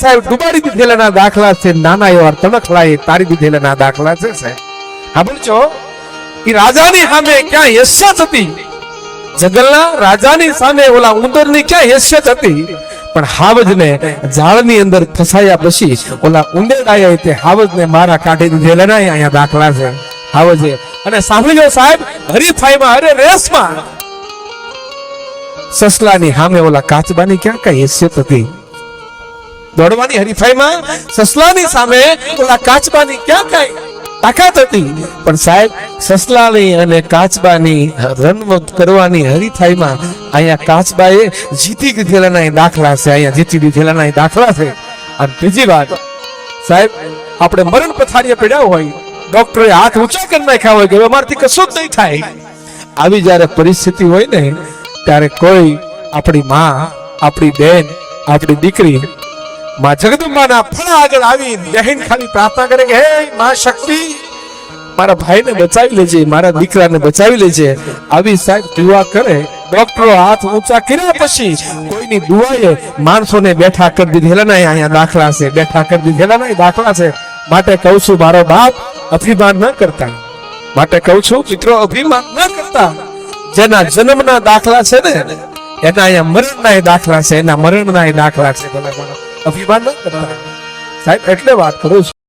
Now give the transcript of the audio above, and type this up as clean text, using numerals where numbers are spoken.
સાહેબ ડુબાડી દીધેલાના દાખલા છે, નાના એવા તણખલાએ તારી દીધેલાના દાખલા છે સાહેબ. સાંભળજો, એ રાજાની સામે ક્યાં હેસિયત હતી? જંગલના રાજાની સામે ઓલા ઉંદરની ક્યાં હેસિયત હતી? પણ હાવજને ઝાડની અંદર ફસાયા પછી ઓલા ઉંદેડાએ તે હાવજને મારા કાઢી દીધેલા અહીંયા દાખલા છે હાવજે. અને સાંભળજો સાહેબ, હરીફાઈમાં અરે રેસમાં સસલાની સામે ઓલા કાચબાની ક્યાં કઈ હેસિયત હતી? દોડવાની હરીફાઈમાં સસલાની સામે ઓલા કાચબાની ક્યાં કઈ તાકાત હતી? પણ સાહેબ, સસલાની અને કાચબાની રન કરવાની હરીફાઈમાં અહીંયા કાચબાએ જીતી દીધેલાના દાખલા છે, અહીંયા જીતી દીધેલાના દાખલા છે. અને બીજી વાત સાહેબ, આપણે મરણ પથારીએ પડ્યા હોય, ડોક્ટરે હાથ ઊંચા કરી નાખ્યા હોય કે અમારથી કશું જ નહીં થાય, આવી જ્યારે પરિસ્થિતિ હોય ને ત્યારે કોઈ આપણી માં, આપણી બેન, આપણી દીકરી માં જગદંબાના ફળા આગળ આવી બહેન ખાલી પ્રાર્થના કરે કે હે માં શક્તિ, મારા ભાઈને બચાવી લેજે, મારા દીકરાને બચાવી લેજે. આવી સાહેબ દુઆ કરે, ડોક્ટરો હાથ ઊંચા કર્યા પછી કોઈની દુઆએ માણસોને બેઠા કરી દીધેલા અહીંયા દાખલા છે, બેઠા કરી દીધેલા દાખલા છે. માટે કહું છું મારો બાપ, અભિમાન ન કરતા. માટે કહું છું મિત્રો, અભિમાન ન કરતા. જેના જન્મના દાખલા છે ને એના અહીંયા મરણના દાખલા છે, એના મરણના દાખલા છે. અભિમાન ન કરતા સાહેબ, એટલે વાત કરું છું.